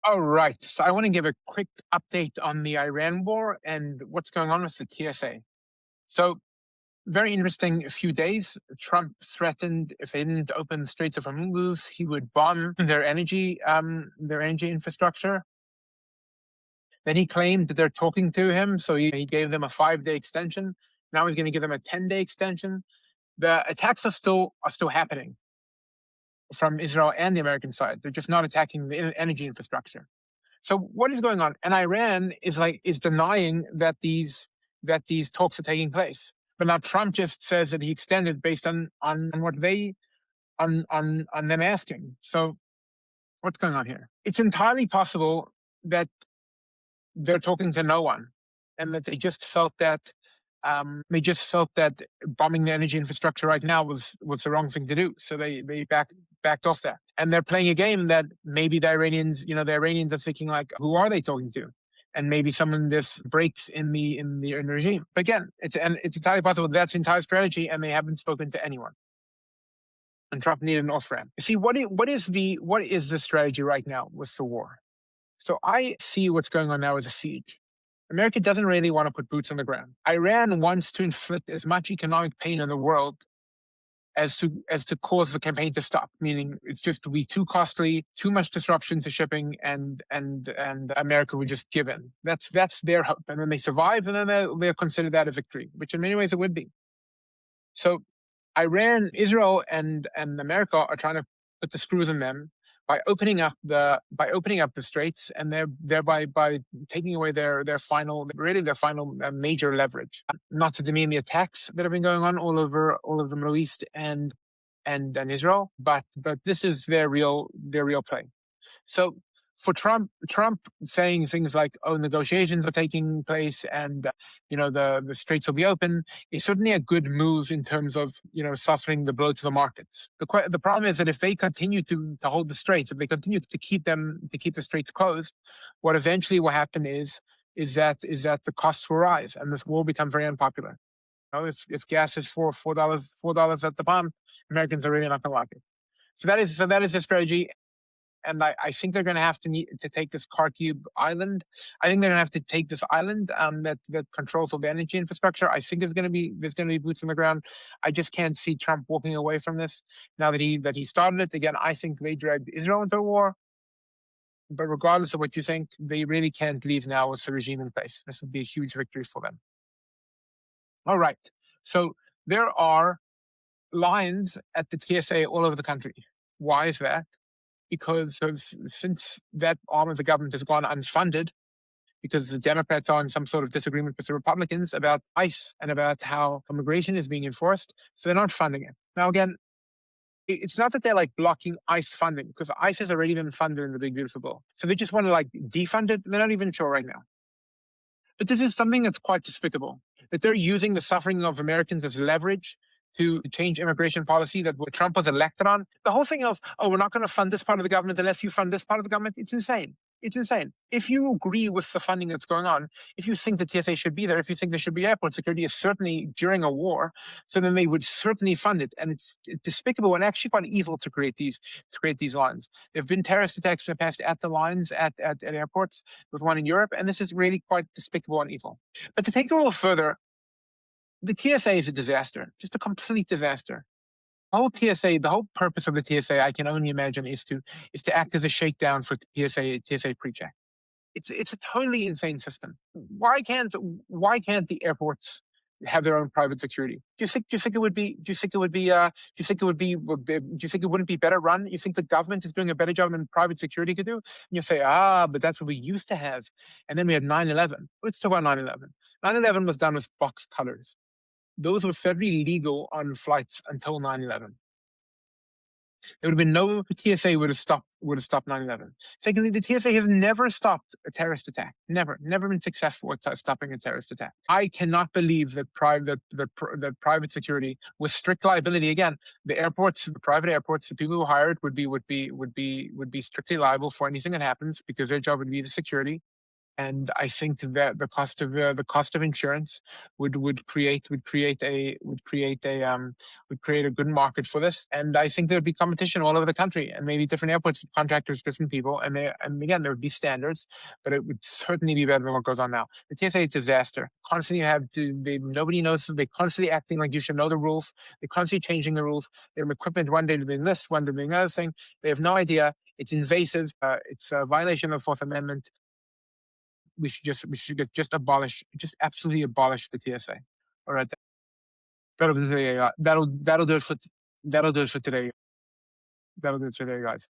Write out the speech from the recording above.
All right. So I want to give a quick update on the Iran war and what's going on with the TSA. So very interesting. A few days, Trump threatened if they didn't open the Straits of Hormuz, he would bomb their energy infrastructure. Then he claimed that they're talking to him, so he gave them a 5-day extension. Now he's going to give them a 10-day extension. The attacks are still happening from Israel and the American side. They're just not attacking the energy infrastructure. So what is going on? And Iran is denying that these talks are taking place. But now Trump just says that he extended based on what they on them asking. So what's going on here? It's entirely possible that they're talking to no one, and that they just felt that bombing the energy infrastructure right now was the wrong thing to do. So they backed off that, and they're playing a game that maybe the Iranians are thinking like, who are they talking to? And maybe someone this breaks in the regime. But again, it's entirely possible that's the entire strategy, and they haven't spoken to anyone. And Trump needed an off ramp. You see, what is the strategy right now with the war? So I see what's going on now as a siege. America doesn't really want to put boots on the ground. Iran wants to inflict as much economic pain in the world as to cause the campaign to stop, meaning it's just to be too costly, too much disruption to shipping, and America would just give in. That's their hope. And then they survive, and then they'll consider that a victory, which in many ways it would be. So Iran, Israel, and America are trying to put the screws in them by opening up the straits, and thereby by taking away their final major leverage. Not to demean the attacks that have been going on all over the Middle East and Israel, but this is their real play. So for Trump saying things like, "Oh, negotiations are taking place, and the straits will be open," is certainly a good move in terms of softening the blow to the markets. The problem is that if they continue to hold the straits, if they continue to keep the straits closed, what eventually will happen is that the costs will rise, and this will become very unpopular. If gas is $4 at the pump, Americans are really not going to like it. So that is the strategy. And I think they're going to have to need to take this Kharkiv island. I think they're going to have to take this island that controls all the energy infrastructure. I think there's going to be boots on the ground. I just can't see Trump walking away from this now that he started it. Again, I think they dragged Israel into a war. But regardless of what you think, they really can't leave now with the regime in place. This would be a huge victory for them. All right. So there are lines at the TSA all over the country. Why is that? Because since that arm of the government has gone unfunded, because the Democrats are in some sort of disagreement with the Republicans about ICE and about how immigration is being enforced, so they're not funding it. Now, again, it's not that they're like blocking ICE funding, because ICE has already been funded in the Big Beautiful Bill. So they just want to like defund it. They're not even sure right now. But this is something that's quite despicable, that they're using the suffering of Americans as leverage to change immigration policy that what Trump was elected on. The whole thing of, oh, we're not going to fund this part of the government unless you fund this part of the government. It's insane. It's insane. If you agree with the funding that's going on, if you think the TSA should be there, if you think there should be airport security, is certainly during a war, so then they would certainly fund it. And it's despicable and actually quite evil to create these lines. There have been terrorist attacks in the past at the lines at airports, with one in Europe, and this is really quite despicable and evil. But to take it a little further, the TSA is a disaster, just a complete disaster. The whole purpose of the TSA, I can only imagine, is to act as a shakedown for TSA pre-check. It's a totally insane system. Why can't the airports have their own private security? Do you think it wouldn't be better run? You think the government is doing a better job than private security could do? And you say, but that's what we used to have. And then we had 9/11. Let's talk about 9/11. 9/11 was done with box cutters. Those were federally legal on flights until 9/11. There would have been no TSA would have stopped 9/11. Secondly, the TSA has never stopped a terrorist attack. Never been successful at stopping a terrorist attack. I cannot believe that private security with strict liability. Again, the private airports, the people who hire it would be strictly liable for anything that happens because their job would be the security. And I think that the cost of insurance would create a good market for this. And I think there'd be competition all over the country, and maybe different airports, contractors, different people, and again there would be standards, but it would certainly be better than what goes on now. The TSA is a disaster. Constantly nobody knows. They constantly acting like you should know the rules. They're constantly changing the rules. Their equipment one day doing this, one day doing another thing. They have no idea. It's invasive. It's a violation of the Fourth Amendment. We should just abolish, just absolutely abolish the TSA. All right, that'll do it for today. That'll do it for today. That'll do it for today, guys.